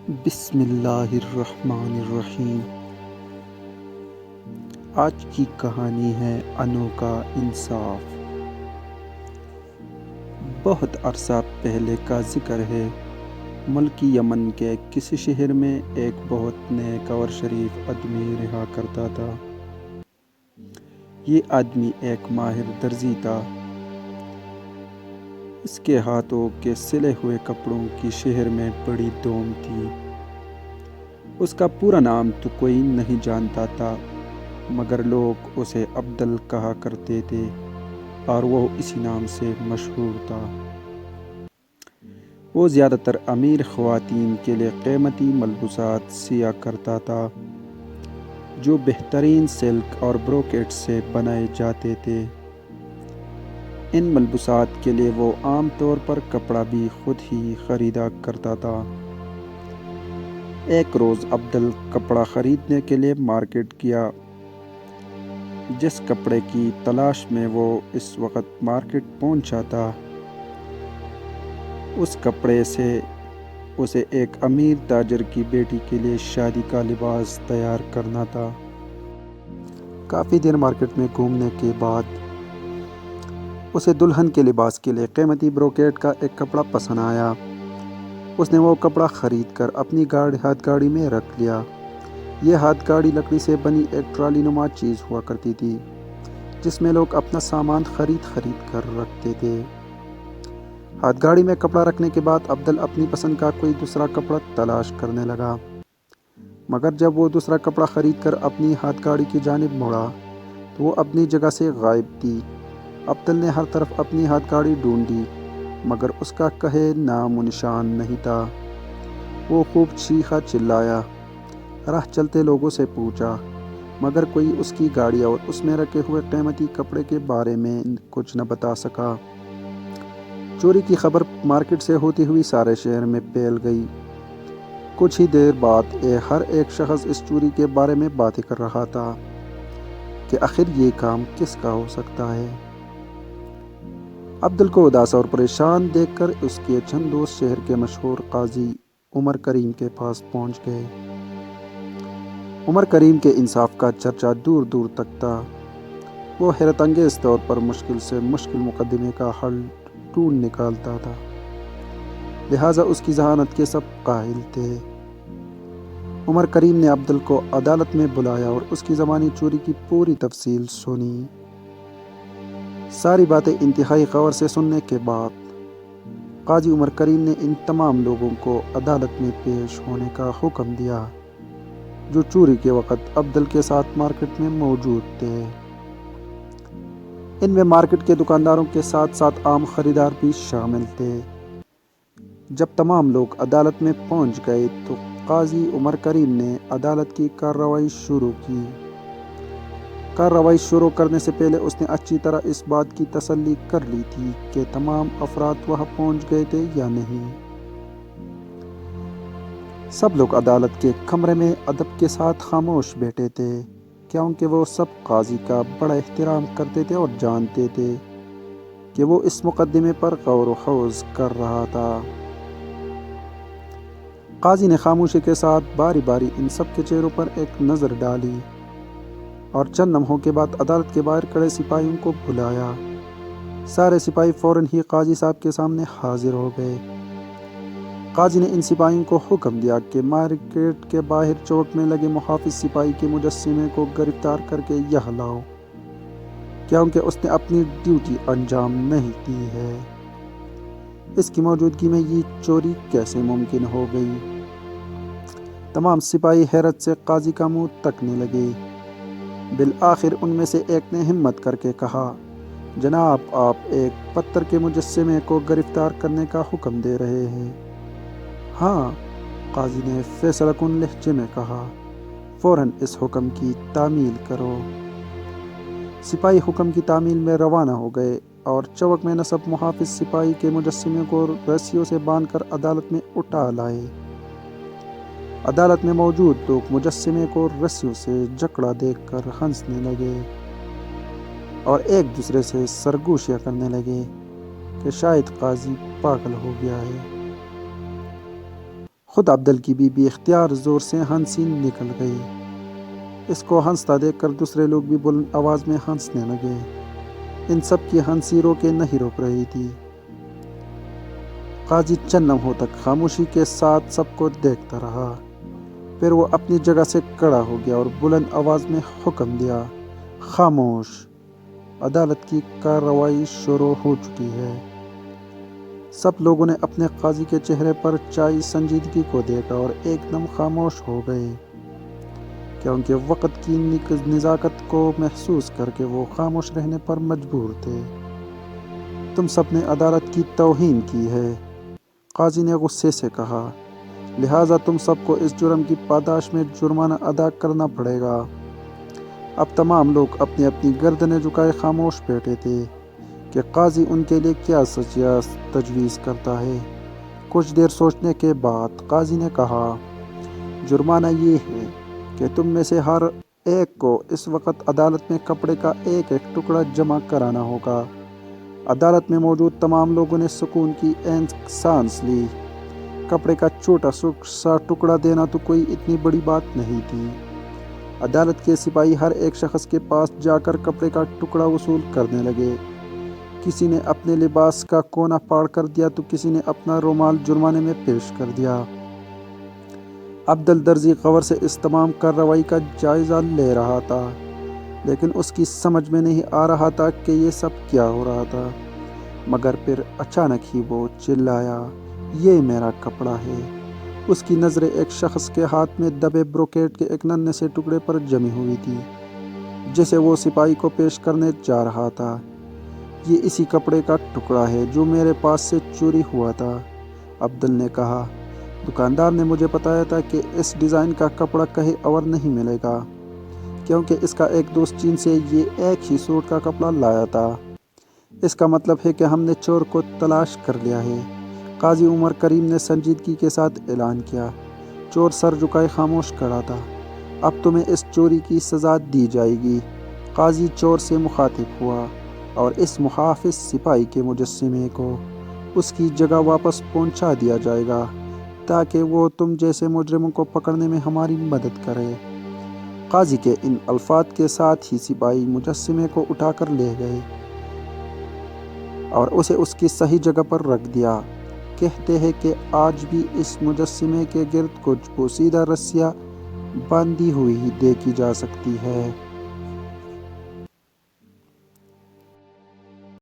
بسم اللہ الرحمن الرحیم۔ آج کی کہانی ہے انوکھا انصاف۔ بہت عرصہ پہلے کا ذکر ہے۔ ملک یمن کے کسی شہر میں ایک بہت نیک اور شریف آدمی رہا کرتا تھا۔ یہ آدمی ایک ماہر درزی تھا۔ اس کے ہاتھوں کے سلے ہوئے کپڑوں کی شہر میں بڑی دوم تھی۔ اس کا پورا نام تو کوئی نہیں جانتا تھا، مگر لوگ اسے عبدل کہا کرتے تھے اور وہ اسی نام سے مشہور تھا۔ وہ زیادہ تر امیر خواتین کے لیے قیمتی ملبوسات سیا کرتا تھا، جو بہترین سلک اور بروکیٹ سے بنائے جاتے تھے۔ ان ملبوسات کے لیے وہ عام طور پر کپڑا بھی خود ہی خریدا کرتا تھا۔ ایک روز عبدل کپڑا خریدنے کے لیے مارکیٹ گیا۔ جس کپڑے کی تلاش میں وہ اس وقت مارکیٹ پہنچا تھا، اس کپڑے سے اسے ایک امیر تاجر کی بیٹی کے لیے شادی کا لباس تیار کرنا تھا۔ کافی دیر مارکیٹ میں گھومنے کے بعد اسے دلہن کے لباس کے لیے قیمتی بروکیٹ کا ایک کپڑا پسند آیا۔ اس نے وہ کپڑا خرید کر اپنی ہاتھ گاڑی میں رکھ لیا۔ یہ ہاتھ گاڑی لکڑی سے بنی ایک ٹرالی نما چیز ہوا کرتی تھی، جس میں لوگ اپنا سامان خرید کر رکھتے تھے۔ ہاتھ گاڑی میں کپڑا رکھنے کے بعد عبدل اپنی پسند کا کوئی دوسرا کپڑا تلاش کرنے لگا، مگر جب وہ دوسرا کپڑا خرید کر اپنی ہاتھ گاڑی کی جانب مڑا تو وہ اپنی جگہ سے غائب تھی۔ عبدل نے ہر طرف اپنی ہاتھ گاڑی ڈھونڈی، مگر اس کا کہیں نام و نشان نہیں تھا۔ وہ خوب چیخا چلایا، راہ چلتے لوگوں سے پوچھا، مگر کوئی اس کی گاڑی اور اس میں رکھے ہوئے قیمتی کپڑے کے بارے میں کچھ نہ بتا سکا۔ چوری کی خبر مارکیٹ سے ہوتی ہوئی سارے شہر میں پھیل گئی۔ کچھ ہی دیر بعد ہر ایک شخص اس چوری کے بارے میں باتیں کر رہا تھا کہ آخر یہ کام کس کا ہو سکتا ہے۔ عبدل کو اداس اور پریشان دیکھ کر اس کے چند دوست شہر کے مشہور قاضی عمر کریم کے پاس پہنچ گئے۔ عمر کریم کے انصاف کا چرچا دور دور تک تھا۔ وہ حیرت انگیز طور پر مشکل سے مشکل مقدمے کا حل ڈھونڈ نکالتا تھا، لہٰذا اس کی ذہانت کے سب قائل تھے۔ عمر کریم نے عبدل کو عدالت میں بلایا اور اس کی زمانی چوری کی پوری تفصیل سنی۔ ساری باتیں انتہائی غور سے سننے کے بعد قاضی عمر کریم نے ان تمام لوگوں کو عدالت میں پیش ہونے کا حکم دیا جو چوری کے وقت عبدل کے ساتھ مارکیٹ میں موجود تھے۔ ان میں مارکیٹ کے دکانداروں کے ساتھ ساتھ عام خریدار بھی شامل تھے۔ جب تمام لوگ عدالت میں پہنچ گئے تو قاضی عمر کریم نے عدالت کی کارروائی شروع کی۔ کارروائی شروع کرنے سے پہلے اس نے اچھی طرح اس بات کی تسلی کر لی تھی کہ تمام افراد وہاں پہنچ گئے تھے یا نہیں۔ سب لوگ عدالت کے کمرے میں ادب کے ساتھ خاموش بیٹھے تھے، کیونکہ وہ سب قاضی کا بڑا احترام کرتے تھے اور جانتے تھے کہ وہ اس مقدمے پر غور و خوض کر رہا تھا۔ قاضی نے خاموشی کے ساتھ باری باری ان سب کے چہروں پر ایک نظر ڈالی اور چند لمحوں کے بعد عدالت کے باہر کھڑے سپاہیوں کو بلایا۔ سارے سپاہی فوراً ہی قاضی صاحب کے سامنے حاضر ہو گئے۔ قاضی نے ان سپاہیوں کو حکم دیا کہ مارکیٹ کے باہر چوک میں لگے محافظ سپاہی کے مجسمے کو گرفتار کر کے یہاں لاؤ، کیونکہ اس نے اپنی ڈیوٹی انجام نہیں دی ہے۔ اس کی موجودگی میں یہ چوری کیسے ممکن ہو گئی؟ تمام سپاہی حیرت سے قاضی کا منہ تکنے لگے۔ بالآخر ان میں سے ایک نے ہمت کر کے کہا، جناب، آپ ایک پتھر کے مجسمے کو گرفتار کرنے کا حکم دے رہے ہیں؟ ہاں، قاضی نے فیصلہ کن لہجے میں کہا، فوراً اس حکم کی تعمیل کرو۔ سپاہی حکم کی تعمیل میں روانہ ہو گئے اور چوک میں نصب محافظ سپاہی کے مجسمے کو رسیوں سے باندھ کر عدالت میں اٹھا لائے۔ عدالت میں موجود لوگ مجسمے کو رسیوں سے جکڑا دیکھ کر ہنسنے لگے اور ایک دوسرے سے سرگوشیاں کرنے لگے کہ شاید قاضی پاگل ہو گیا ہے۔ خود عبدل کی بیوی اختیار زور سے ہنسی نکل گئی۔ اس کو ہنستا دیکھ کر دوسرے لوگ بھی بلند آواز میں ہنسنے لگے۔ ان سب کی ہنسی روکے نہیں روک رہی تھی۔ قاضی چند لمحوں تک خاموشی کے ساتھ سب کو دیکھتا رہا، پھر وہ اپنی جگہ سے کھڑا ہو گیا اور بلند آواز میں حکم دیا، خاموش! عدالت کی کارروائی شروع ہو چکی ہے۔ سب لوگوں نے اپنے قاضی کے چہرے پر چھائی سنجیدگی کو دیکھا اور ایک دم خاموش ہو گئے، کیونکہ وقت کی نزاکت کو محسوس کر کے وہ خاموش رہنے پر مجبور تھے۔ تم سب نے عدالت کی توہین کی ہے، قاضی نے غصے سے کہا، لہٰذا تم سب کو اس جرم کی پاداش میں جرمانہ ادا کرنا پڑے گا۔ اب تمام لوگ اپنی اپنی گردنیں جھکائے خاموش بیٹھے تھے کہ قاضی ان کے لیے کیا سزا تجویز کرتا ہے۔ کچھ دیر سوچنے کے بعد قاضی نے کہا، جرمانہ یہ ہے کہ تم میں سے ہر ایک کو اس وقت عدالت میں کپڑے کا ایک ایک ٹکڑا جمع کرانا ہوگا۔ عدالت میں موجود تمام لوگوں نے سکون کی سانس لی۔ کپڑے کا چھوٹا سا ٹکڑا دینا تو کوئی اتنی بڑی بات نہیں تھی۔ عدالت کے سپاہی ہر ایک شخص کے پاس جا کر کپڑے کا ٹکڑا وصول کرنے لگے۔ کسی نے اپنے لباس کا کونا پھاڑ کر دیا تو کسی نے اپنا رومال جرمانے میں پیش کر دیا۔ عبدل درزی غور سے اس تمام کارروائی کا جائزہ لے رہا تھا، لیکن اس کی سمجھ میں نہیں آ رہا تھا کہ یہ سب کیا ہو رہا تھا۔ مگر پھر اچانک ہی وہ چلایا، یہ میرا کپڑا ہے۔ اس کی نظریں ایک شخص کے ہاتھ میں دبے بروکیٹ کے ایک ننھے سے ٹکڑے پر جمی ہوئی تھی، جسے وہ سپاہی کو پیش کرنے جا رہا تھا۔ یہ اسی کپڑے کا ٹکڑا ہے جو میرے پاس سے چوری ہوا تھا، عبدل نے کہا۔ دکاندار نے مجھے بتایا تھا کہ اس ڈیزائن کا کپڑا کہیں اور نہیں ملے گا، کیونکہ اس کا ایک دوست چین سے یہ ایک ہی سوٹ کا کپڑا لایا تھا۔ اس کا مطلب ہے کہ ہم نے چور کو تلاش کر لیا ہے، قاضی عمر کریم نے سنجیدگی کے ساتھ اعلان کیا۔ چور سر جھکائے خاموش کھڑا تھا۔ اب تمہیں اس چوری کی سزا دی جائے گی۔ قاضی چور سے مخاطب ہوا، اور اس محافظ سپاہی کے مجسمے کو اس کی جگہ واپس پہنچا دیا جائے گا تاکہ وہ تم جیسے مجرموں کو پکڑنے میں ہماری مدد کرے۔ قاضی کے ان الفاظ کے ساتھ ہی سپاہی مجسمے کو اٹھا کر لے گئے اور اسے اس کی صحیح جگہ پر رکھ دیا۔ کہتے ہیں کہ آج بھی اس مجسمے کے گرد کچھ پوشیدہ رسیاں باندھی ہوئی دیکھی جا سکتی ہیں۔